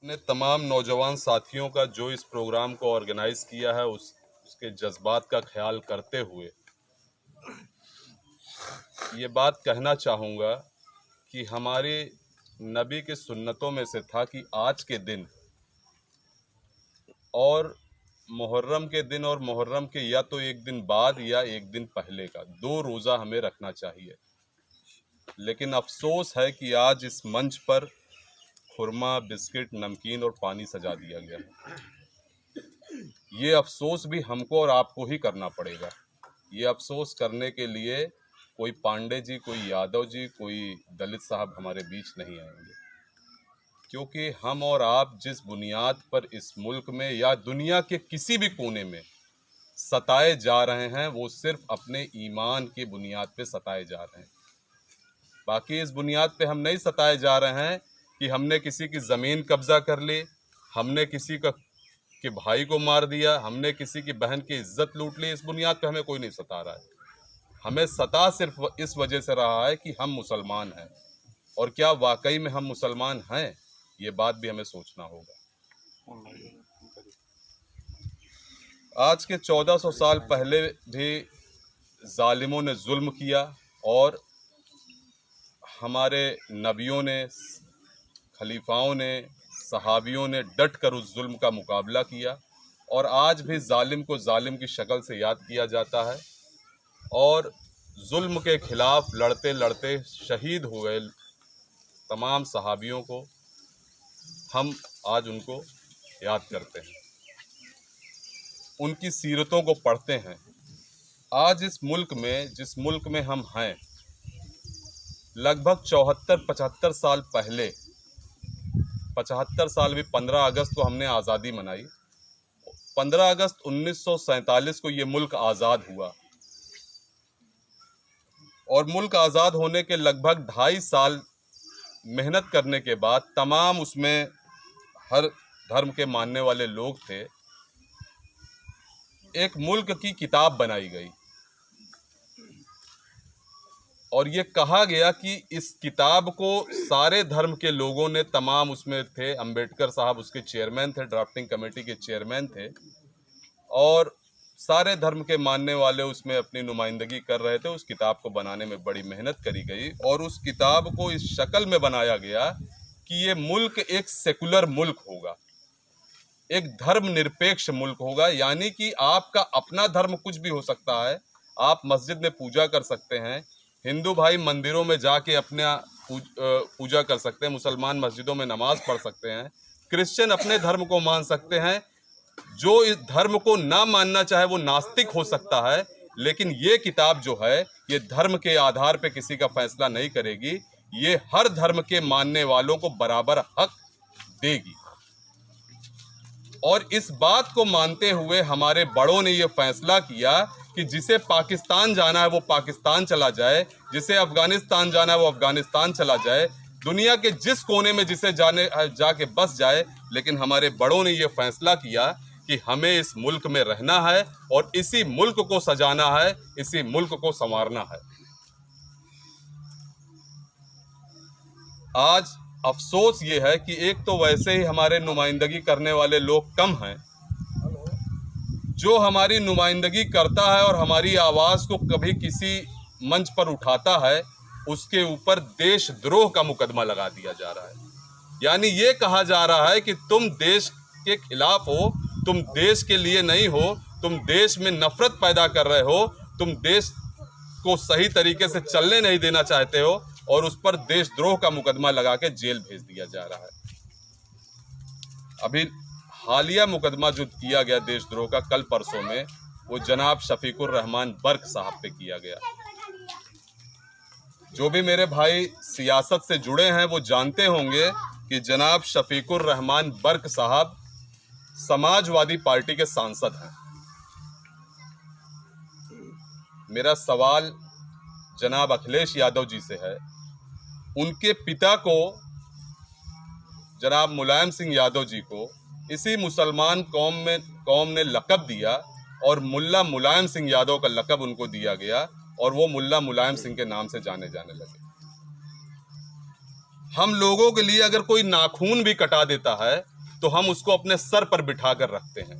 अपने तमाम नौजवान साथियों का जो इस प्रोग्राम को ऑर्गेनाइज किया है उसके जज्बात का ख्याल करते हुए ये बात कहना चाहूँगा कि हमारे नबी की सुन्नतों में से था कि आज के दिन और मुहर्रम के दिन और मुहर्रम के या तो एक दिन बाद या एक दिन पहले का 2 रोज़ा हमें रखना चाहिए। लेकिन अफसोस है कि आज इस मंच पर खुरमा, बिस्किट, नमकीन और पानी सजा दिया गया है। ये अफसोस भी हमको और आपको ही करना पड़ेगा। ये अफसोस करने के लिए कोई पांडे जी, कोई यादव जी, कोई दलित साहब हमारे बीच नहीं आएंगे, क्योंकि हम और आप जिस बुनियाद पर इस मुल्क में या दुनिया के किसी भी कोने में सताए जा रहे हैं वो सिर्फ अपने ईमान की बुनियाद पे सताए जा रहे हैं। बाकी इस बुनियाद पे हम नहीं सताए जा रहे हैं कि हमने किसी की ज़मीन कब्जा कर ली, हमने किसी के भाई को मार दिया, हमने किसी की बहन की इज्जत लूट ली। इस बुनियाद पे हमें कोई नहीं सता रहा है। हमें सता सिर्फ इस वजह से रहा है कि हम मुसलमान हैं, और क्या वाकई में हम मुसलमान हैं, ये बात भी हमें सोचना होगा। आज के 1400 साल पहले भी जालिमों ने जुल्म किया और हमारे नबियों ने, खलीफाओं ने, सहाबियों ने डट कर उस जुल्म का मुकाबला किया, और आज भी जालिम को जालिम की शक्ल से याद किया जाता है। और जुल्म के खिलाफ लड़ते लड़ते शहीद हुए तमाम सहाबियों को हम आज उनको याद करते हैं, उनकी सीरतों को पढ़ते हैं। आज इस मुल्क में, जिस मुल्क में हम हैं, लगभग 74-75 साल पहले, 75 साल भी, 15 अगस्त को हमने आज़ादी मनाई। 15 अगस्त 1947 को ये मुल्क आज़ाद हुआ, और मुल्क आज़ाद होने के लगभग 2.5 साल मेहनत करने के बाद, तमाम उसमें हर धर्म के मानने वाले लोग थे, एक मुल्क की किताब बनाई गई और ये कहा गया कि इस किताब को सारे धर्म के लोगों ने, तमाम उसमें थे, अंबेडकर साहब उसके चेयरमैन थे, ड्राफ्टिंग कमेटी के चेयरमैन थे, और सारे धर्म के मानने वाले उसमें अपनी नुमाइंदगी कर रहे थे। उस किताब को बनाने में बड़ी मेहनत करी गई और उस किताब को इस शक्ल में बनाया गया कि ये मुल्क एक सेकुलर मुल्क होगा, एक धर्मनिरपेक्ष मुल्क होगा। यानी कि आपका अपना धर्म कुछ भी हो सकता है, आप मस्जिद में पूजा कर सकते हैं, हिंदू भाई मंदिरों में जाके अपना पूजा कर सकते हैं, मुसलमान मस्जिदों में नमाज पढ़ सकते हैं, क्रिश्चियन अपने धर्म को मान सकते हैं, जो इस धर्म को ना मानना चाहे वो नास्तिक हो सकता है। लेकिन ये किताब जो है, ये धर्म के आधार पे किसी का फैसला नहीं करेगी, ये हर धर्म के मानने वालों को बराबर हक देगी। और इस बात को मानते हुए हमारे बड़ों ने ये फैसला किया कि जिसे पाकिस्तान जाना है वो पाकिस्तान चला जाए, जिसे अफगानिस्तान जाना है वो अफगानिस्तान चला जाए, दुनिया के जिस कोने में जिसे जाके बस जाए। लेकिन हमारे बड़ों ने ये फैसला किया कि हमें इस मुल्क में रहना है और इसी मुल्क को सजाना है, इसी मुल्क को संवारना है। आज अफसोस ये है कि एक तो वैसे ही हमारे नुमाइंदगी करने वाले लोग कम हैं, जो हमारी नुमाइंदगी करता है और हमारी आवाज़ को कभी किसी मंच पर उठाता है, उसके ऊपर देशद्रोह का मुकदमा लगा दिया जा रहा है। यानी ये कहा जा रहा है कि तुम देश के खिलाफ हो, तुम देश के लिए नहीं हो, तुम देश में नफरत पैदा कर रहे हो, तुम देश को सही तरीके से चलने नहीं देना चाहते हो, और उस पर देशद्रोह का मुकदमा लगा के जेल भेज दिया जा रहा है। अभी हालिया मुकदमा जो किया गया देशद्रोह का कल परसों में, वो जनाब शफीकुर रहमान बर्क साहब पे किया गया। जो भी मेरे भाई सियासत से जुड़े हैं वो जानते होंगे कि जनाब शफीकुर रहमान बर्क साहब समाजवादी पार्टी के सांसद हैं। मेरा सवाल जनाब अखिलेश यादव जी से है, उनके पिता को, जनाब मुलायम सिंह यादव जी को, इसी मुसलमान कौम ने लक़ब दिया और मुल्ला मुलायम सिंह यादव का लक़ब उनको दिया गया, और वो मुल्ला मुलायम सिंह के नाम से जाने लगे। हम लोगों के लिए अगर कोई नाखून भी कटा देता है तो हम उसको अपने सर पर बिठा कर रखते हैं,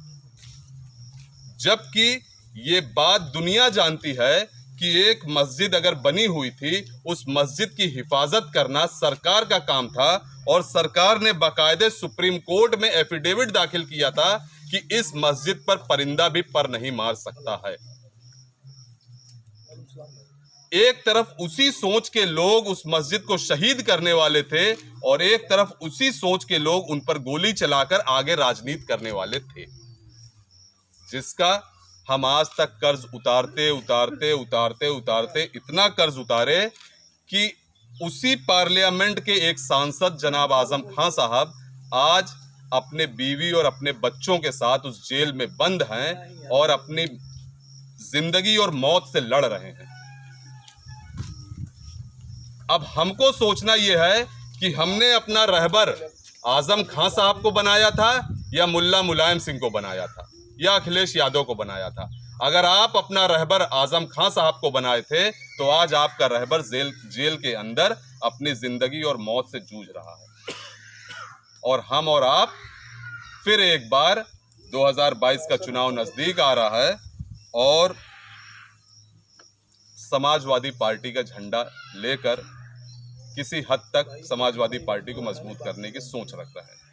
जबकि ये बात दुनिया जानती है कि एक मस्जिद अगर बनी हुई थी, उस मस्जिद की हिफाजत करना सरकार का काम था, और सरकार ने बाकायदे सुप्रीम कोर्ट में एफिडेविट दाखिल किया था कि इस मस्जिद पर परिंदा भी पर नहीं मार सकता है। एक तरफ उसी सोच के लोग उस मस्जिद को शहीद करने वाले थे, और एक तरफ उसी सोच के लोग उन पर गोली चलाकर आगे राजनीति करने वाले थे, जिसका हम आज तक कर्ज उतारते उतारते उतारते उतारते इतना कर्ज उतारे कि उसी पार्लियामेंट के एक सांसद जनाब आजम खान साहब आज अपने बीवी और अपने बच्चों के साथ उस जेल में बंद हैं और अपनी जिंदगी और मौत से लड़ रहे हैं। अब हमको सोचना यह है कि हमने अपना रहबर आजम खान साहब को बनाया था, या मुल्ला मुलायम सिंह को बनाया था, या अखिलेश यादव को बनाया था। अगर आप अपना रहबर आजम खान साहब को बनाए थे, तो आज आपका रहबर जेल के अंदर अपनी जिंदगी और मौत से जूझ रहा है, और हम और आप फिर एक बार 2022 का चुनाव नजदीक आ रहा है, और समाजवादी पार्टी का झंडा लेकर किसी हद तक समाजवादी पार्टी को मजबूत करने की सोच रख रहे हैं।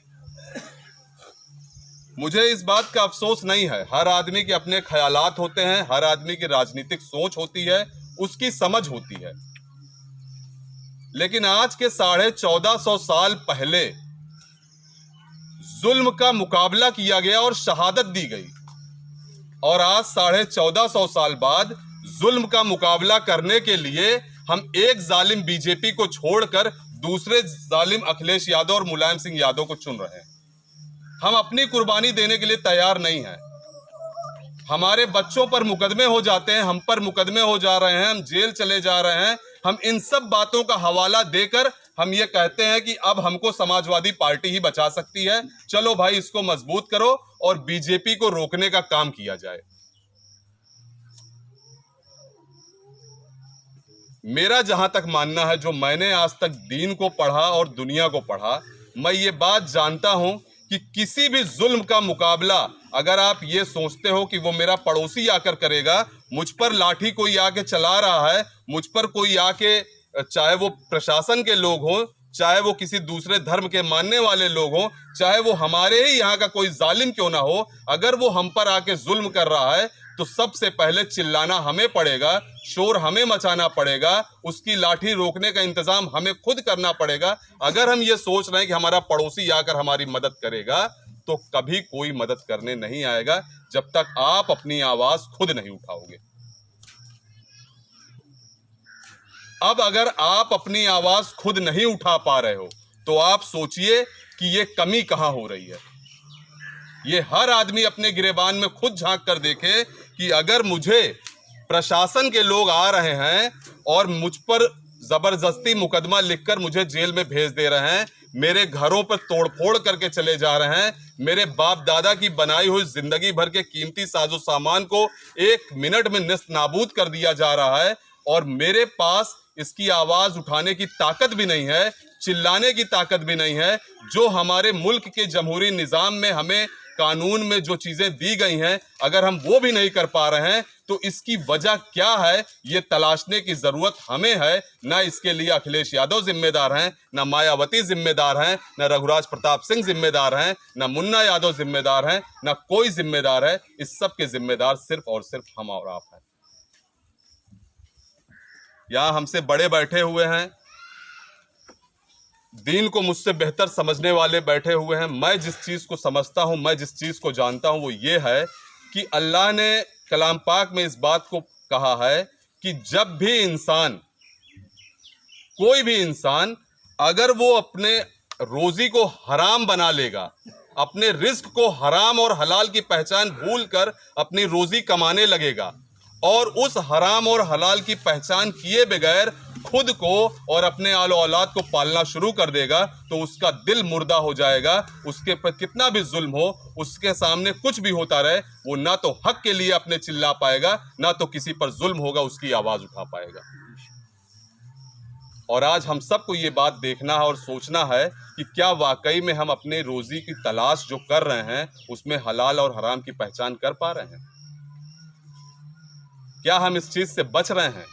मुझे इस बात का अफसोस नहीं है, हर आदमी के अपने ख्यालात होते हैं, हर आदमी की राजनीतिक सोच होती है, उसकी समझ होती है, लेकिन आज के 1450 साल पहले जुल्म का मुकाबला किया गया और शहादत दी गई, और आज 1450 साल बाद जुल्म का मुकाबला करने के लिए हम एक जालिम बीजेपी को छोड़कर दूसरे जालिम अखिलेश यादव और मुलायम सिंह यादव को चुन रहे हैं। हम अपनी कुर्बानी देने के लिए तैयार नहीं हैं। हमारे बच्चों पर मुकदमे हो जाते हैं, हम पर मुकदमे हो जा रहे हैं, हम जेल चले जा रहे हैं। हम इन सब बातों का हवाला देकर हम ये कहते हैं कि अब हमको समाजवादी पार्टी ही बचा सकती है, चलो भाई इसको मजबूत करो और बीजेपी को रोकने का काम किया जाए। मेरा जहां तक मानना है, जो मैंने आज तक दीन को पढ़ा और दुनिया को पढ़ा, मैं ये बात जानता हूं कि किसी भी जुल्म का मुकाबला अगर आप ये सोचते हो कि वो मेरा पड़ोसी आकर करेगा, मुझ पर लाठी कोई आके चला रहा है, मुझ पर कोई आके, चाहे वो प्रशासन के लोग हों, चाहे वो किसी दूसरे धर्म के मानने वाले लोग हों, चाहे वो हमारे ही यहाँ का कोई जालिम क्यों ना हो, अगर वो हम पर आके जुल्म कर रहा है तो सबसे पहले चिल्लाना हमें पड़ेगा, शोर हमें मचाना पड़ेगा, उसकी लाठी रोकने का इंतजाम हमें खुद करना पड़ेगा। अगर हम ये सोच रहे हैं कि हमारा पड़ोसी आकर हमारी मदद करेगा, तो कभी कोई मदद करने नहीं आएगा जब तक आप अपनी आवाज खुद नहीं उठाओगे। अब अगर आप अपनी आवाज खुद नहीं उठा पा रहे हो, तो आप सोचिए कि ये कमी कहां हो रही है। ये हर आदमी अपने गिरेबान में खुद झांक कर देखे कि अगर मुझे प्रशासन के लोग आ रहे हैं और मुझ पर जबरदस्ती मुकदमा लिखकर मुझे जेल में भेज दे रहे हैं, मेरे घरों पर तोड़फोड़ करके चले जा रहे हैं, मेरे बाप दादा की बनाई हुई जिंदगी भर के कीमती साजो सामान को 1 मिनट में निस्त नाबूद कर दिया जा रहा है, और मेरे पास इसकी आवाज उठाने की ताकत भी नहीं है, चिल्लाने की ताकत भी नहीं है। जो हमारे मुल्क के जमहूरी निजाम में हमें कानून में जो चीजें दी गई हैं, अगर हम वो भी नहीं कर पा रहे हैं, तो इसकी वजह क्या है, ये तलाशने की जरूरत हमें है। ना इसके लिए अखिलेश यादव जिम्मेदार हैं, ना मायावती जिम्मेदार हैं, ना रघुराज प्रताप सिंह जिम्मेदार हैं, ना मुन्ना यादव जिम्मेदार हैं, ना कोई जिम्मेदार है। इस सब के जिम्मेदार सिर्फ और सिर्फ हम और आप हैं। यहां हमसे बड़े बैठे हुए हैं, दीन को मुझसे बेहतर समझने वाले बैठे हुए हैं। मैं जिस चीज़ को समझता हूं, मैं जिस चीज़ को जानता हूं, वो ये है कि अल्लाह ने कलाम पाक में इस बात को कहा है कि जब भी इंसान, कोई भी इंसान, अगर वो अपने रोजी को हराम बना लेगा, अपने रिस्क को हराम और हलाल की पहचान भूलकर अपनी रोजी कमाने लगेगा और उस हराम और हलाल की पहचान किए बगैर खुद को और अपने आलो औलाद को पालना शुरू कर देगा, तो उसका दिल मुर्दा हो जाएगा। उसके पर कितना भी जुल्म हो, उसके सामने कुछ भी होता रहे, वो ना तो हक के लिए अपने चिल्ला पाएगा, ना तो किसी पर जुल्म होगा उसकी आवाज उठा पाएगा। और आज हम सबको ये बात देखना है और सोचना है कि क्या वाकई में हम अपने रोजी की तलाश जो कर रहे हैं उसमें हलाल और हराम की पहचान कर पा रहे हैं? क्या हम इस चीज से बच रहे हैं?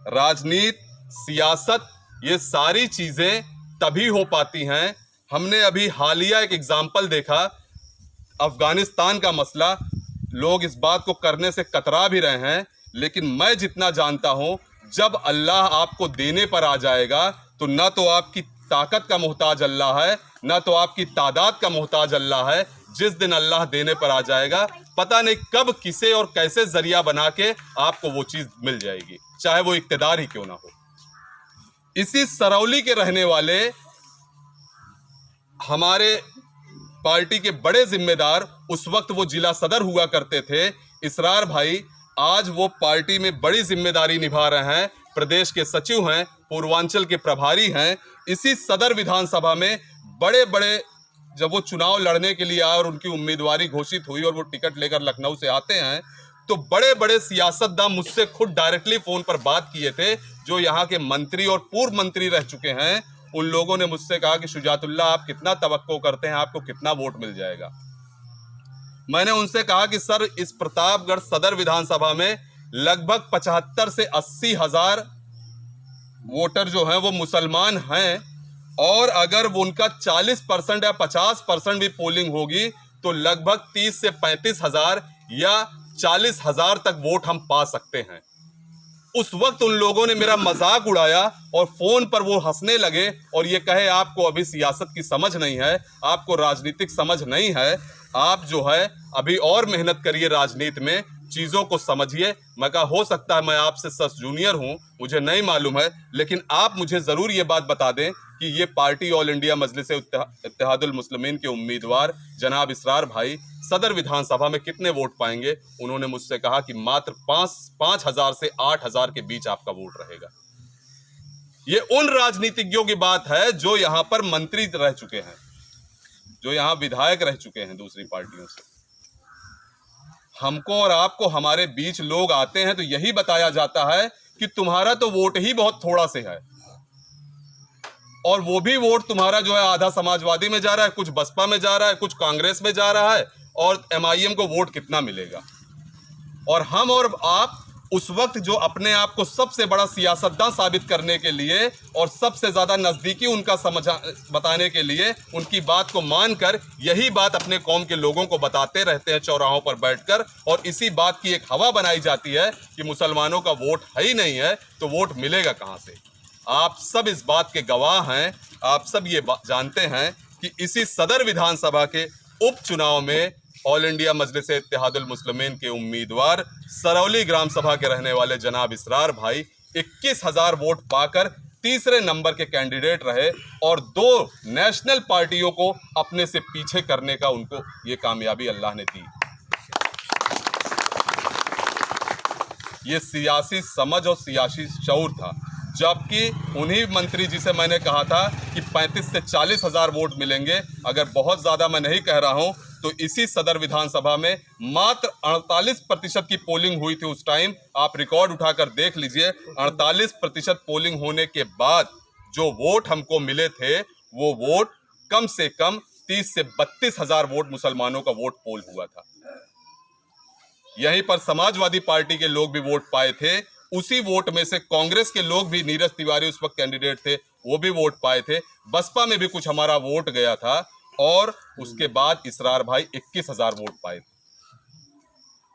राजनीति, सियासत, ये सारी चीजें तभी हो पाती हैं। हमने अभी हालिया एक एग्जाम्पल देखा, अफगानिस्तान का मसला। लोग इस बात को करने से कतरा भी रहे हैं, लेकिन मैं जितना जानता हूं, जब अल्लाह आपको देने पर आ जाएगा तो ना तो आपकी ताकत का मोहताज अल्लाह है, ना तो आपकी तादाद का मोहताज अल्लाह है। जिस दिन अल्लाह देने पर आ जाएगा, पता नहीं कब, किसे और कैसे जरिया बना के आपको वो चीज मिल जाएगी, चाहे वो इक्तिदार ही क्यों ना हो। इसी सरौली के रहने वाले हमारे पार्टी के बड़े जिम्मेदार, उस वक्त वो जिला सदर हुआ करते थे, इसरार भाई, आज वो पार्टी में बड़ी जिम्मेदारी निभा रहे हैं, प्रदेश के सचिव हैं, पूर्वांचल के प्रभारी हैं। इसी सदर विधानसभा में बड़े बड़े, जब वो चुनाव लड़ने के लिए आए और उनकी उम्मीदवारी घोषित हुई और वो टिकट लेकर लखनऊ से आते हैं, तो बड़े बड़े सियासतदान मुझसे खुद डायरेक्टली फोन पर बात किए थे, जो यहाँ के मंत्री और पूर्व मंत्री रह चुके हैं। उन लोगों ने मुझसे कहा कि शुजातुल्लाह, आप कितना तवक्को करते हैं, आपको कितना वोट मिल जाएगा? मैंने उनसे कहा कि सर, इस प्रतापगढ़ सदर विधानसभा में लगभग 75 से 80 हजार वोटर जो हैं वो मुसलमान हैं, और अगर वो उनका 40% या 50% भी पोलिंग होगी तो लगभग 30 से 35 हजार या 40 हजार तक वोट हम पा सकते हैं। उस वक्त उन लोगों ने मेरा मजाक उड़ाया और फोन पर वो हंसने लगे और ये कहे, आपको अभी सियासत की समझ नहीं है, आपको राजनीतिक समझ नहीं है, आप जो है अभी और मेहनत करिए राजनीति में, चीजों को समझिए। मैं कहा, हो सकता है मैं आपसे 10 जूनियर हूं, मुझे नहीं मालूम है, लेकिन आप मुझे जरूर ये बात बता दें कि ये पार्टी ऑल इंडिया मजलिस इत्तेहादुल मुस्लिमीन के उम्मीदवार जनाब इसरार भाई सदर विधानसभा में कितने वोट पाएंगे। उन्होंने मुझसे कहा कि मात्र 5,000 से 8,000 के बीच आपका वोट रहेगा। ये उन राजनीतिज्ञों की बात है जो यहां पर मंत्री रह चुके हैं, जो यहां विधायक रह चुके हैं दूसरी पार्टियों से। हमको और आपको हमारे बीच लोग आते हैं तो यही बताया जाता है कि तुम्हारा तो वोट ही बहुत थोड़ा से है, और वो भी वोट तुम्हारा जो है आधा समाजवादी में जा रहा है, कुछ बसपा में जा रहा है, कुछ कांग्रेस में जा रहा है, और MIM को वोट कितना मिलेगा। और हम और आप उस वक्त जो अपने आप को सबसे बड़ा सियासतदान साबित करने के लिए और सबसे ज्यादा नजदीकी उनका बताने के लिए उनकी बात को मानकर यही बात अपने कौम के लोगों को बताते रहते हैं चौराहों पर बैठकर, और इसी बात की एक हवा बनाई जाती है कि मुसलमानों का वोट है ही नहीं है तो वोट मिलेगा कहां से। आप सब इस बात के गवाह हैं, आप सब ये जानते हैं कि इसी सदर विधानसभा के उपचुनाव में ऑल इंडिया मजलिस इत्तेहादुल मुस्लिमीन के उम्मीदवार सरौली ग्राम सभा के रहने वाले जनाब इसरार भाई 21,000 वोट पाकर तीसरे नंबर के कैंडिडेट रहे, और 2 नेशनल पार्टियों को अपने से पीछे करने का उनको ये कामयाबी अल्लाह ने दी। ये सियासी समझ और सियासी शऊर था, जबकि उन्हीं मंत्री जी से मैंने कहा था कि 35 से 40 हजार वोट मिलेंगे। अगर बहुत ज़्यादा मैं नहीं कह रहा हूं तो इसी सदर विधानसभा में मात्र 48% की पोलिंग हुई थी उस टाइम। आप रिकॉर्ड उठाकर देख लीजिए, 48% पोलिंग होने के बाद जो वोट हमको मिले थे वो वोट कम से कम 30 से 32 हजार वोट मुसलमानों का वोट पोल हुआ था। यहीं पर समाजवादी पार्टी के लोग भी वोट पाए थे। उसी वोट में से कांग्रेस के लोग भी, नीरज तिवारी उस वक्त कैंडिडेट थे, वो भी वोट पाए थे। बसपा में भी कुछ हमारा वोट गया था, और उसके बाद इसरार भाई 21,000 वोट पाए थे।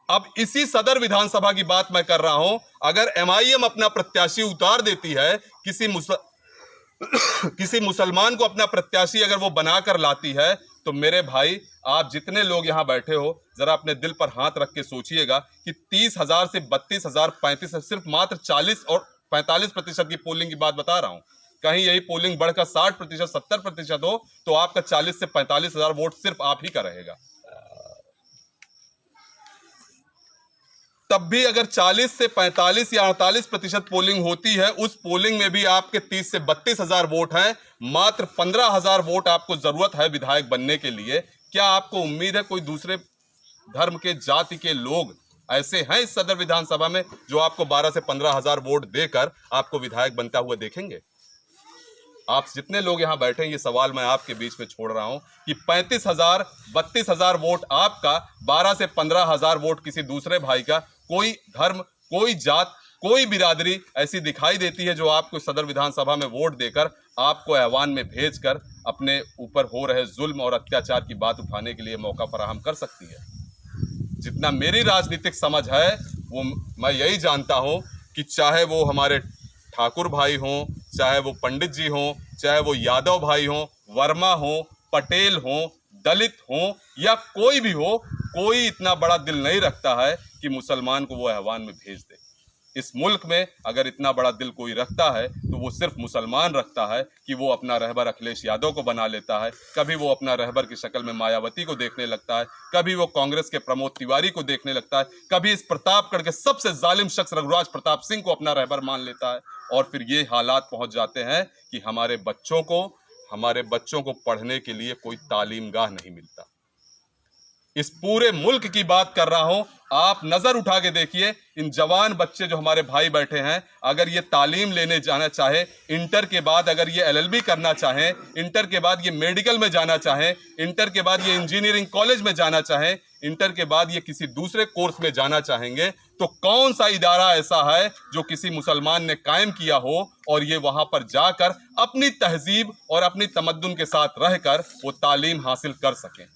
अब इसी सदर विधानसभा की बात मैं कर रहा हूं। अगर MIM अपना प्रत्याशी उतार देती है, किसी मुसलमान को अपना प्रत्याशी अगर वो बनाकर लाती है, तो मेरे भाई आप जितने लोग यहाँ बैठे हो, जरा अपने दिल पर हाथ रख के सोचिएगा कि 30,000 से 32,000, 35, सिर्फ मात्र 40 और 45% की पोलिंग की बात बता रहा हूँ। कहीं यही पोलिंग बढ़कर 60%, 70% हो तो आपका 40 से 45,000 वोट सिर्फ आप ही का रहेगा। तब भी अगर 40 से 45 या 48% पोलिंग होती है, उस पोलिंग में भी आपके 30 से 32,000 वोट हैं। मात्र 15,000 वोट आपको जरूरत है विधायक बनने के लिए। क्या आपको उम्मीद है कोई दूसरे धर्म के, जाति के लोग ऐसे हैं इस सदर विधानसभा में जो आपको 12 से 15,000 वोट देकर आपको विधायक बनता हुआ देखेंगे? आप जितने लोग यहाँ बैठे हैं, ये सवाल मैं आपके बीच में छोड़ रहा हूँ कि 35,000 32,000 वोट आपका, 12 से 15,000 वोट किसी दूसरे भाई का, कोई धर्म, कोई जात, कोई बिरादरी ऐसी दिखाई देती है जो आपको सदर विधानसभा में वोट देकर आपको ऐवान में भेजकर अपने ऊपर हो रहे जुल्म और अत्याचार की बात उठाने के लिए मौका फराहम कर सकती है। जितना मेरी राजनीतिक समझ है वो मैं यही जानता हूं कि चाहे वो हमारे ठाकुर भाई हों, चाहे वो पंडित जी हों, चाहे वो यादव भाई हों, वर्मा हों, पटेल हों, दलित हों या कोई भी हो, कोई इतना बड़ा दिल नहीं रखता है कि मुसलमान को वो ऐवान में भेज दे। इस मुल्क में अगर इतना बड़ा दिल कोई रखता है तो वो सिर्फ मुसलमान रखता है कि वो अपना रहबर अखिलेश यादव को बना लेता है, कभी वो अपना रहबर की शक्ल में मायावती को देखने लगता है, कभी वो कांग्रेस के प्रमोद तिवारी को देखने लगता है, कभी इस प्रतापगढ़ के सबसे जालिम शख्स रघुराज प्रताप सिंह को अपना रहबर मान लेता है। और फिर ये हालात पहुंच जाते हैं कि हमारे बच्चों को पढ़ने के लिए कोई तालीमगाह नहीं मिलता। इस पूरे मुल्क की बात कर रहा हूं, आप नजर उठा के देखिए, इन जवान बच्चे जो हमारे भाई बैठे हैं, अगर ये तालीम लेने जाना चाहे, इंटर के बाद अगर ये एलएलबी करना चाहें, इंटर के बाद ये मेडिकल में जाना चाहें, इंटर के बाद ये इंजीनियरिंग कॉलेज में जाना चाहें, इंटर के बाद ये किसी दूसरे कोर्स में जाना चाहेंगे, तो कौन सा इदारा ऐसा है जो किसी मुसलमान ने कायम किया हो और ये वहां पर जाकर अपनी तहजीब और अपनी तमद्दुन के साथ रहकर वो तालीम हासिल कर सकें।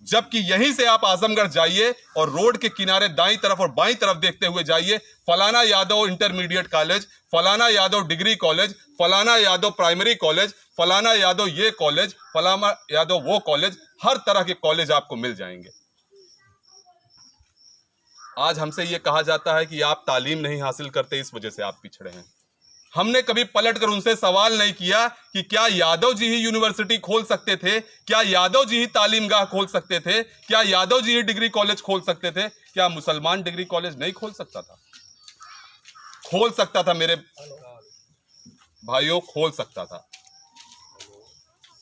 जबकि यहीं से आप आजमगढ़ जाइए और रोड के किनारे दाईं तरफ और बाईं तरफ देखते हुए जाइए, फलाना यादव इंटरमीडिएट कॉलेज, फलाना यादव डिग्री कॉलेज, फलाना यादव प्राइमरी कॉलेज, फलाना यादव ये कॉलेज, फलाना यादव वो कॉलेज, हर तरह के कॉलेज आपको मिल जाएंगे। आज हमसे ये कहा जाता है कि आप तालीम नहीं हासिल करते, इस वजह से आप पिछड़े हैं। हमने कभी पलटकर उनसे सवाल नहीं किया कि क्या यादव जी ही यूनिवर्सिटी खोल सकते थे, क्या यादव जी ही तालीमगाह खोल सकते थे, क्या यादव जी ही डिग्री कॉलेज खोल सकते थे, क्या मुसलमान डिग्री कॉलेज नहीं खोल सकता था? खोल सकता था मेरे भाइयों, खोल सकता था।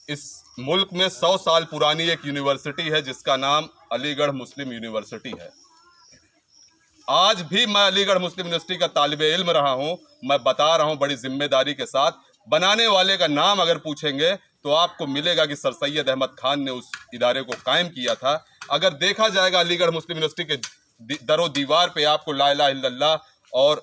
इस मुल्क में 100 साल पुरानी एक यूनिवर्सिटी है जिसका नाम अलीगढ़ मुस्लिम यूनिवर्सिटी है। आज भी मैं अलीगढ़ मुस्लिम यूनिवर्सिटी का तालिबे इल्म रहा हूं। मैं बता रहा हूं बड़ी जिम्मेदारी के साथ, बनाने वाले का नाम अगर पूछेंगे तो आपको मिलेगा कि सर सैयद अहमद खान ने उस इदारे को कायम किया था। अगर देखा जाएगा अलीगढ़ मुस्लिम यूनिवर्सिटी के दरो दीवार पे आपको ला इलाहा इल्लल्लाह और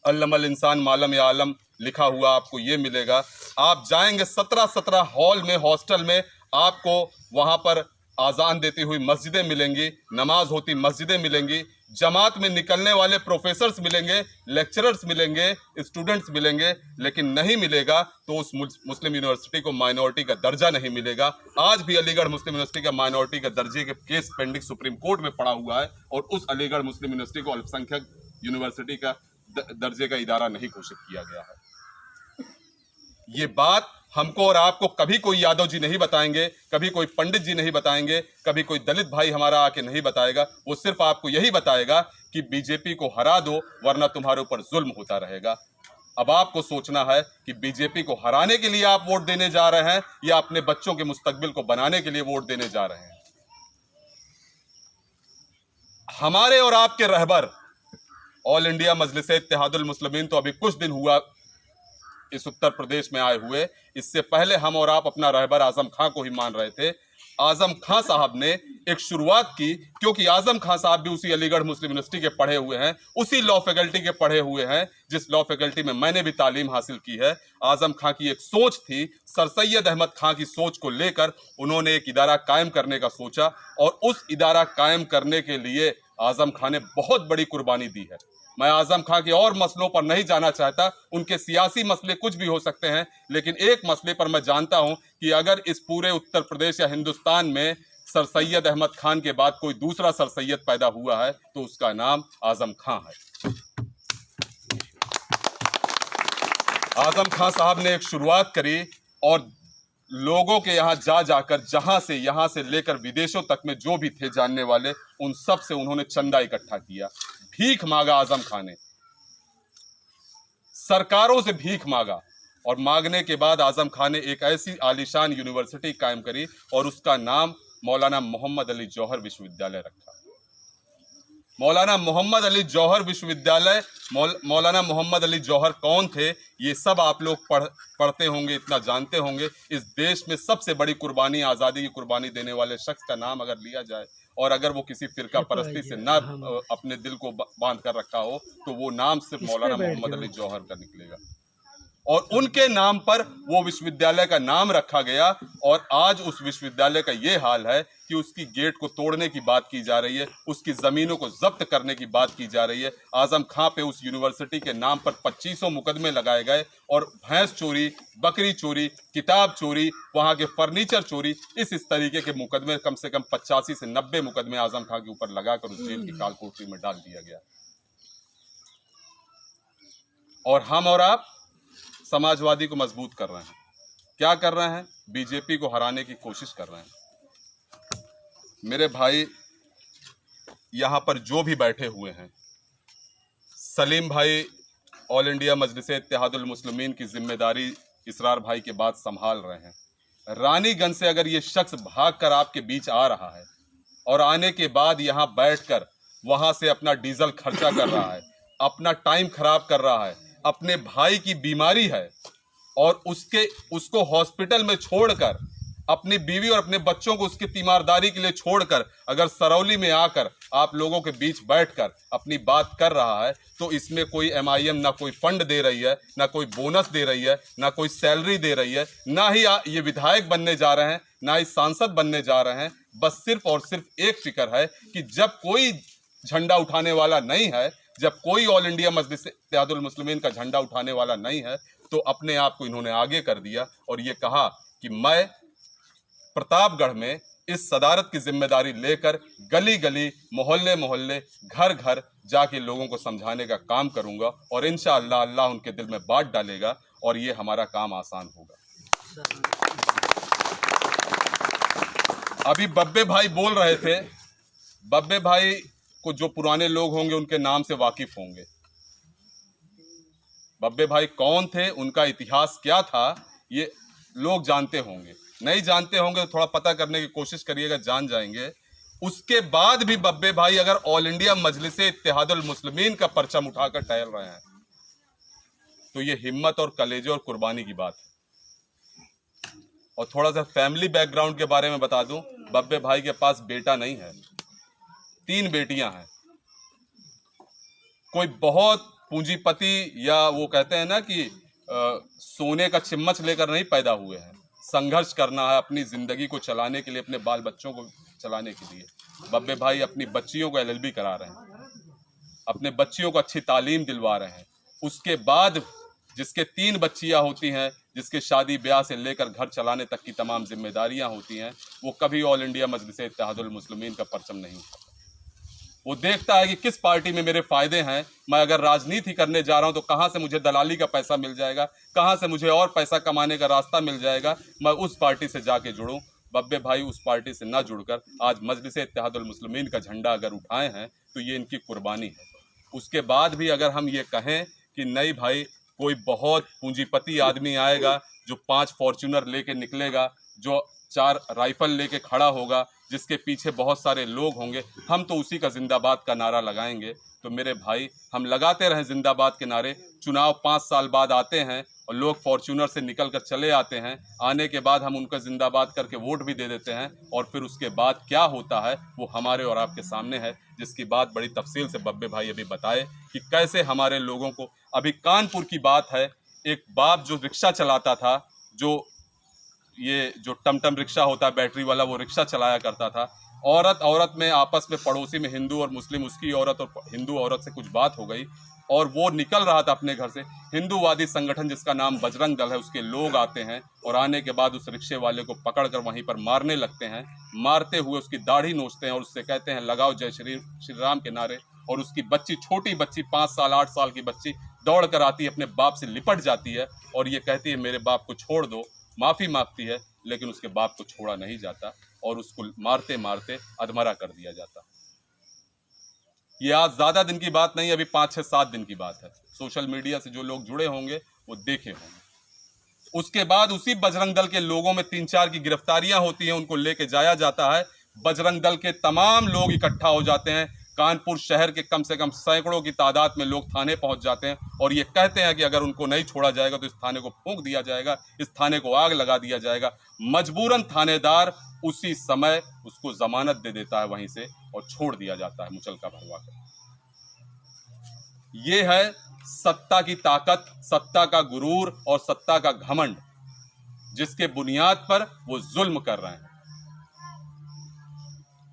अल्लमल इंसान मालम या आलम लिखा हुआ आपको ये मिलेगा। आप जाएंगे 17 हॉल में, हॉस्टल में, आपको वहाँ पर आज़ान देती हुई मस्जिदें मिलेंगी, नमाज होती मस्जिदें मिलेंगी, जमात में निकलने वाले प्रोफेसर्स मिलेंगे, लेक्चरर्स मिलेंगे, स्टूडेंट्स मिलेंगे, लेकिन नहीं मिलेगा तो उस मुस्लिम यूनिवर्सिटी को माइनॉरिटी का दर्जा नहीं मिलेगा। आज भी अलीगढ़ मुस्लिम यूनिवर्सिटी का माइनॉरिटी का दर्जे के केस पेंडिंग सुप्रीम कोर्ट में पड़ा हुआ है और उस अलीगढ़ मुस्लिम यूनिवर्सिटी को अल्पसंख्यक यूनिवर्सिटी का दर्जे का इदारा नहीं घोषित किया गया है। ये बात हमको और आपको कभी कोई यादव जी नहीं बताएंगे, कभी कोई पंडित जी नहीं बताएंगे, कभी कोई दलित भाई हमारा आके नहीं बताएगा। वो सिर्फ आपको यही बताएगा कि बीजेपी को हरा दो वरना तुम्हारे ऊपर जुल्म होता रहेगा। अब आपको सोचना है कि बीजेपी को हराने के लिए आप वोट देने जा रहे हैं या अपने बच्चों के मुस्तकबिल को बनाने के लिए वोट देने जा रहे हैं। हमारे और आपके रहबर ऑल इंडिया मजलिस इत्तेहादुल मुस्लिमीन तो अभी कुछ दिन हुआ इस उत्तर प्रदेश में आए हुए। इससे पहले हम और आप अपना रहबर आजम खां को ही मान रहे थे। आजम खां साहब ने एक शुरुआत की, क्योंकि आजम खां साहब भी उसी अलीगढ़ मुस्लिम यूनिवर्सिटी के पढ़े हुए हैं, उसी लॉ फैकल्टी के पढ़े हुए हैं जिस लॉ फैकल्टी में मैंने भी तालीम हासिल की है। आजम खां की एक सोच थी, सर सैयद अहमद खां की सोच को लेकर उन्होंने एक इदारा कायम करने का सोचा और उस इदारा कायम करने के लिए आजम खां ने बहुत बड़ी कुर्बानी दी है। मैं आजम खां के और मसलों पर नहीं जाना चाहता, उनके सियासी मसले कुछ भी हो सकते हैं, लेकिन एक मसले पर मैं जानता हूं कि अगर इस पूरे उत्तर प्रदेश या हिंदुस्तान में सर सैयद अहमद खान के बाद कोई दूसरा सर सैयद पैदा हुआ है तो उसका नाम आजम खां है। आजम खां साहब ने एक शुरुआत करी और लोगों के यहाँ जा जाकर, यहाँ से लेकर विदेशों तक में जो भी थे जानने वाले, उन सब से उन्होंने चंदा इकट्ठा किया। भीख मांगा आजम खान ने, सरकारों से भीख मांगा और मांगने के बाद आजम खान ने एक ऐसी आलीशान यूनिवर्सिटी कायम करी और उसका नाम मौलाना मोहम्मद अली जौहर विश्वविद्यालय रखा। मौलाना मोहम्मद अली जौहर विश्वविद्यालय, मौलाना मोहम्मद अली जौहर कौन थे ये सब आप लोग पढ़ते होंगे, इतना जानते होंगे। इस देश में सबसे बड़ी कुर्बानी, आज़ादी की कुर्बानी देने वाले शख्स का नाम अगर लिया जाए और अगर वो किसी फिरका परस्ती से ना अपने दिल को बांध कर रखा हो तो वो नाम सिर्फ मौलाना मोहम्मद अली जौहर का निकलेगा। और उनके नाम पर वो विश्वविद्यालय का नाम रखा गया और आज उस विश्वविद्यालय का ये हाल है कि उसकी गेट को तोड़ने की बात की जा रही है, उसकी ज़मीनों को जब्त करने की बात की जा रही है। आजम खां पे उस यूनिवर्सिटी के नाम पर 2500 मुकदमे लगाए गए और भैंस चोरी, बकरी चोरी, किताब चोरी, वहाँ के फर्नीचर चोरी, इस तरीके के मुकदमे कम से कम 85 से 90 मुकदमे आजम खां के ऊपर लगाकर उस जेल की कालकोठरी में डाल दिया गया। और हम और आप समाजवादी को मजबूत कर रहे हैं। क्या कर रहे हैं? बीजेपी को हराने की कोशिश कर रहे हैं। मेरे भाई यहाँ पर जो भी बैठे हुए हैं, सलीम भाई ऑल इंडिया मजलिस इत्तेहादुल मुस्लिमीन की जिम्मेदारी इसरार भाई के बाद संभाल रहे हैं। रानीगंज से अगर ये शख्स भागकर आपके बीच आ रहा है और आने के बाद यहाँ बैठकर वहाँ से अपना डीजल खर्चा कर रहा है, अपना टाइम खराब कर रहा है, अपने भाई की बीमारी है और उसको हॉस्पिटल में छोड़कर, अपनी बीवी और अपने बच्चों को उसकी तीमारदारी के लिए छोड़कर अगर सरौली में आकर आप लोगों के बीच बैठकर अपनी बात कर रहा है तो इसमें कोई MIM ना कोई फंड दे रही है, ना कोई बोनस दे रही है, ना कोई सैलरी दे रही है, ना ही ये विधायक बनने जा रहे हैं, ना ही सांसद बनने जा रहे हैं। बस सिर्फ और सिर्फ एक फिक्र है कि जब कोई झंडा उठाने वाला नहीं है, जब कोई ऑल इंडिया मजलिस इत्तेहादुल मुस्लिमीन का झंडा उठाने वाला नहीं है तो अपने आप को इन्होंने आगे कर दिया और ये कहा कि मैं प्रतापगढ़ में इस सदारत की जिम्मेदारी लेकर गली गली, मोहल्ले मोहल्ले, घर घर जाके लोगों को समझाने का काम करूंगा और इंशाअल्लाह अल्लाह उनके दिल में बात डालेगा और ये हमारा काम आसान होगा। अभी बब्बे भाई बोल रहे थे, बब्बे भाई को जो पुराने लोग होंगे उनके नाम से वाकिफ होंगे। बब्बे भाई कौन थे, उनका इतिहास क्या था, ये लोग जानते होंगे। नहीं जानते होंगे तो थोड़ा पता करने की कोशिश करिएगा, जान जाएंगे। उसके बाद भी बब्बे भाई अगर ऑल इंडिया मजलिस इत्तेहादुल मुस्लिमीन का परचम उठाकर टहल रहे हैं तो ये हिम्मत और कलेजे और कुर्बानी की बात है। और थोड़ा सा फैमिली बैकग्राउंड के बारे में बता दूं, बब्बे भाई के पास बेटा नहीं है, 3 बेटियां हैं। कोई बहुत पूंजीपति या वो कहते हैं ना कि सोने का चम्मच लेकर नहीं पैदा हुए हैं। संघर्ष करना है अपनी ज़िंदगी को चलाने के लिए, अपने बाल बच्चों को चलाने के लिए। बब्बे भाई अपनी बच्चियों को LLB करा रहे हैं, अपने बच्चियों को अच्छी तालीम दिलवा रहे हैं। उसके बाद जिसके 3 बच्चियां होती हैं, जिसके शादी ब्याह से लेकर घर चलाने तक की तमाम जिम्मेदारियां होती हैं, वो कभी ऑल इंडिया मजलिस इत्तेहादुल मुस्लिमीन का परचम नहीं उठाता। वो देखता है कि किस पार्टी में मेरे फायदे हैं। मैं अगर राजनीति करने जा रहा हूं तो कहां से मुझे दलाली का पैसा मिल जाएगा, कहां से मुझे और पैसा कमाने का रास्ता मिल जाएगा, मैं उस पार्टी से जाके जुड़ूं। बब्बे भाई उस पार्टी से ना जुड़कर आज मजलिस इत्तेहादुल मुस्लिमीन का झंडा अगर उठाए हैं तो ये इनकी कुर्बानी है। उसके बाद भी अगर हम ये कहें कि नहीं भाई, कोई बहुत पूंजीपति आदमी आएगा जो 5 फॉर्च्यूनर लेके निकलेगा, जो 4 राइफल लेके खड़ा होगा, जिसके पीछे बहुत सारे लोग होंगे, हम तो उसी का जिंदाबाद का नारा लगाएंगे। तो मेरे भाई, हम लगाते रहें जिंदाबाद के नारे। चुनाव 5 साल बाद आते हैं और लोग फॉर्च्यूनर से निकल कर चले आते हैं, आने के बाद हम उनका जिंदाबाद करके वोट भी दे देते हैं और फिर उसके बाद क्या होता है वो हमारे और आपके सामने है, जिसकी बात बड़ी तफसील से बब्बे भाई अभी बताए कि कैसे हमारे लोगों को। अभी कानपुर की बात है, एक बाप जो रिक्शा चलाता था, जो टमटम रिक्शा होता है बैटरी वाला, वो रिक्शा चलाया करता था। औरत में आपस में, पड़ोसी में हिंदू और मुस्लिम, उसकी औरत और हिंदू औरत से कुछ बात हो गई और वो निकल रहा था अपने घर से। हिंदूवादी संगठन जिसका नाम बजरंग दल है, उसके लोग आते हैं और आने के बाद उस रिक्शे वाले को पकड़कर वहीं पर मारने लगते हैं। मारते हुए उसकी दाढ़ी नोचते हैं और उससे कहते हैं लगाओ जय श्री राम के नारे। और उसकी बच्ची, छोटी बच्ची, 5 साल 8 साल की बच्ची दौड़ कर आती है, अपने बाप से लिपट जाती है और ये कहती है मेरे बाप को छोड़ दो, माफ़ी मांगती है, लेकिन उसके बाप को छोड़ा नहीं जाता और उसको मारते मारते अधमरा कर दिया जाता। ये आज ज़्यादा दिन की बात नहीं, अभी 5, 6, 7 दिन की बात है। सोशल मीडिया से जो लोग जुड़े होंगे वो देखे होंगे। उसके बाद उसी बजरंग दल के लोगों में 3-4 की गिरफ्तारियां होती हैं, उनको लेके जाया जाता है। बजरंग दल के तमाम लोग इकट्ठा हो जाते हैं, कानपुर शहर के कम से कम सैकड़ों की तादाद में लोग थाने पहुंच जाते हैं और ये कहते हैं कि अगर उनको नहीं छोड़ा जाएगा तो इस थाने को फूंक दिया जाएगा, इस थाने को आग लगा दिया जाएगा। मजबूरन थानेदार उसी समय उसको जमानत दे देता है वहीं से और छोड़ दिया जाता है मुचलका भरवा कर। ये है सत्ता की ताकत, सत्ता का गुरूर और सत्ता का घमंड, जिसके बुनियाद पर वो जुल्म कर रहे हैं।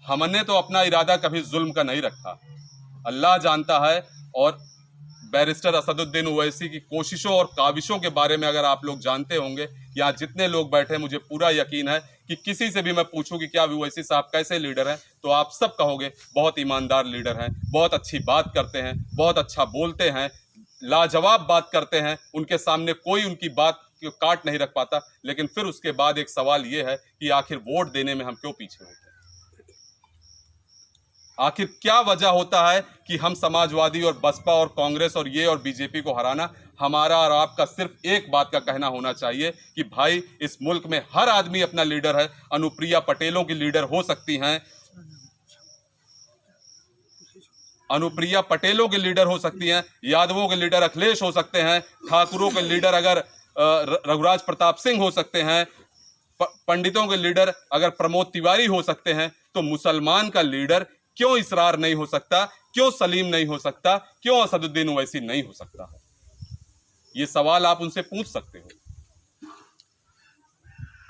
हमने तो अपना इरादा कभी जुल्म का नहीं रखा, अल्लाह जानता है। और बैरिस्टर असदुद्दीन ओवैसी की कोशिशों और काविशों के बारे में अगर आप लोग जानते होंगे, यहाँ जितने लोग बैठे हैं, मुझे पूरा यकीन है कि किसी से भी मैं पूछूं कि क्या ओवैसी साहब कैसे लीडर हैं, तो आप सब कहोगे बहुत ईमानदार लीडर हैं, बहुत अच्छी बात करते हैं, बहुत अच्छा बोलते हैं, लाजवाब बात करते हैं, उनके सामने कोई उनकी बात को काट नहीं रख पाता। लेकिन फिर उसके बाद एक सवाल ये है कि आखिर वोट देने में हम क्यों पीछे होते हैं? आखिर क्या वजह होता है कि हम समाजवादी और बसपा और कांग्रेस और ये और बीजेपी को हराना? हमारा और आपका सिर्फ एक बात का कहना होना चाहिए कि भाई इस मुल्क में हर आदमी अपना लीडर है। अनुप्रिया पटेलों की लीडर हो सकती हैं, अनुप्रिया पटेलों के लीडर हो सकती हैं, यादवों के लीडर अखिलेश हो सकते हैं, ठाकुरों के लीडर अगर रघुराज प्रताप सिंह हो सकते हैं, पंडितों के लीडर अगर प्रमोद तिवारी हो सकते हैं, तो मुसलमान का लीडर क्यों इसरार नहीं हो सकता? क्यों सलीम नहीं हो सकता? क्यों असदुद्दीन ओवैसी नहीं हो सकता है? ये सवाल आप उनसे पूछ सकते हो।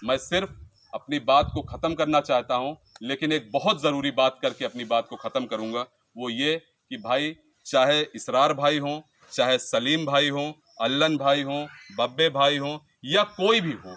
मैं सिर्फ अपनी बात को खत्म करना चाहता हूं, लेकिन एक बहुत जरूरी बात करके अपनी बात को खत्म करूंगा। वो ये कि भाई, चाहे इसरार भाई हों, चाहे सलीम भाई हों, अल्लन भाई हों, बब्बे भाई हों, या कोई भी हो,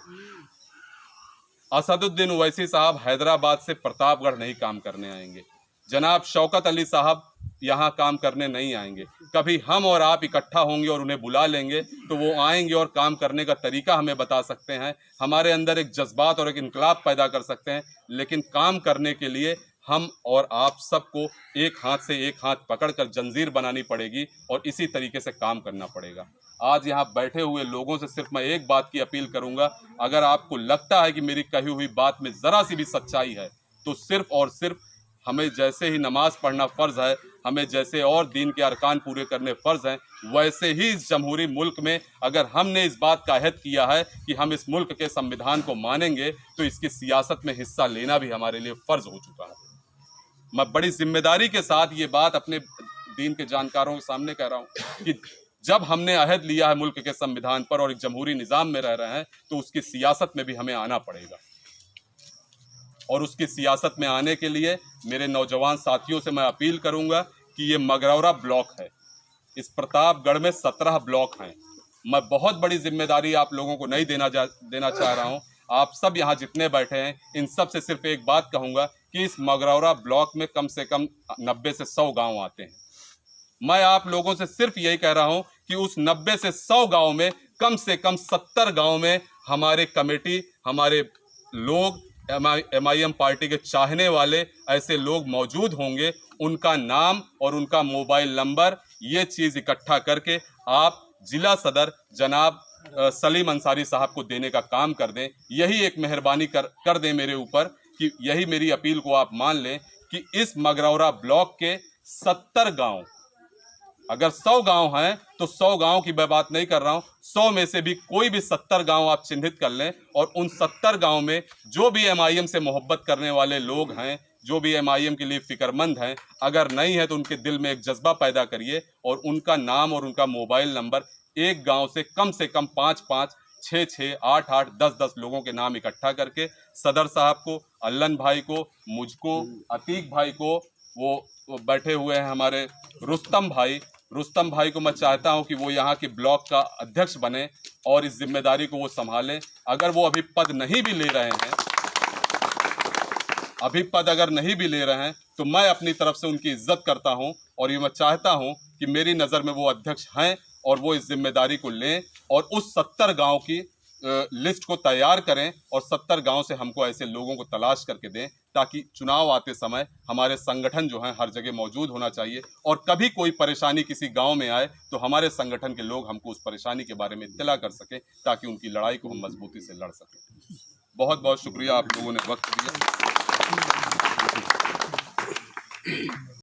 असदुद्दीन ओवैसी साहब हैदराबाद से प्रतापगढ़ नहीं काम करने आएंगे। जनाब शौकत अली साहब यहाँ काम करने नहीं आएंगे। कभी हम और आप इकट्ठा होंगे और उन्हें बुला लेंगे तो वो आएंगे और काम करने का तरीका हमें बता सकते हैं, हमारे अंदर एक जज्बात और एक इनकलाब पैदा कर सकते हैं। लेकिन काम करने के लिए हम और आप सबको एक हाथ से एक हाथ पकड़कर जंजीर बनानी पड़ेगी और इसी तरीके से काम करना पड़ेगा। आज यहाँ बैठे हुए लोगों से सिर्फ मैं एक बात की अपील करूंगा, अगर आपको लगता है कि मेरी कही हुई बात में ज़रा सी भी सच्चाई है, तो सिर्फ और सिर्फ हमें जैसे ही नमाज पढ़ना फ़र्ज़ है, हमें जैसे और दीन के अरकान पूरे करने फ़र्ज़ हैं, वैसे ही इस जमहूरी मुल्क में अगर हमने इस बात का अहद किया है कि हम इस मुल्क के संविधान को मानेंगे, तो इसकी सियासत में हिस्सा लेना भी हमारे लिए फ़र्ज़ हो चुका है। मैं बड़ी जिम्मेदारी के साथ ये बात अपने दीन के जानकारों के सामने कह रहा हूँ कि जब हमने अहद लिया है मुल्क के संविधान पर और एक जमहूरी निज़ाम में रह रहे हैं, तो उसकी सियासत में भी हमें आना पड़ेगा। और उसकी सियासत में आने के लिए मेरे नौजवान साथियों से मैं अपील करूंगा कि ये मगरौरा ब्लॉक है, इस प्रतापगढ़ में 17 ब्लॉक हैं। मैं बहुत बड़ी जिम्मेदारी आप लोगों को नहीं देना चाह रहा हूं। आप सब यहाँ जितने बैठे हैं, इन सब से सिर्फ एक बात कहूँगा कि इस मगरौरा ब्लॉक में कम से कम 90 से 100 गाँव आते हैं। मैं आप लोगों से सिर्फ यही कह रहा हूँ कि उस 90 से 100 गाँव में कम से कम 70 गाँव में हमारे कमेटी, हमारे लोग, MIM पार्टी के चाहने वाले ऐसे लोग मौजूद होंगे। उनका नाम और उनका मोबाइल नंबर, ये चीज़ इकट्ठा करके आप जिला सदर जनाब सलीम अंसारी साहब को देने का काम कर दें। यही एक मेहरबानी कर दें मेरे ऊपर, कि यही मेरी अपील को आप मान लें कि इस मगरौरा ब्लॉक के 70 गांव, अगर 100 गांव हैं तो 100 गांव की मैं बात नहीं कर रहा हूं, 100 में से भी कोई भी 70 गांव आप चिन्हित कर लें और उन 70 गांव में जो भी MIM से मोहब्बत करने वाले लोग हैं, जो भी MIM के लिए फिक्रमंद हैं, अगर नहीं है तो उनके दिल में एक जज्बा पैदा करिए और उनका नाम और उनका मोबाइल नंबर, एक गांव से कम 5-5, 6-6, 8-8, 10-10 लोगों के नाम इकट्ठा करके सदर साहब को, अल्लन भाई को, मुझको, अतीक भाई को, वो बैठे हुए हैं हमारे रुस्तम भाई को मैं चाहता हूं कि वो यहाँ के ब्लॉक का अध्यक्ष बने और इस जिम्मेदारी को वो संभालें। अगर वो अभी पद नहीं भी ले रहे हैं, तो मैं अपनी तरफ से उनकी इज्जत करता हूं और ये मैं चाहता हूं कि मेरी नज़र में वो अध्यक्ष हैं और वो इस जिम्मेदारी को लें और उस 70 गांव की लिस्ट को तैयार करें और 70 गांव से हमको ऐसे लोगों को तलाश करके दें, ताकि चुनाव आते समय हमारे संगठन जो हैं हर जगह मौजूद होना चाहिए और कभी कोई परेशानी किसी गांव में आए तो हमारे संगठन के लोग हमको उस परेशानी के बारे में इत्तला कर सकें, ताकि उनकी लड़ाई को हम मजबूती से लड़ सकें। बहुत बहुत शुक्रिया, आप लोगों ने वक्त दिया।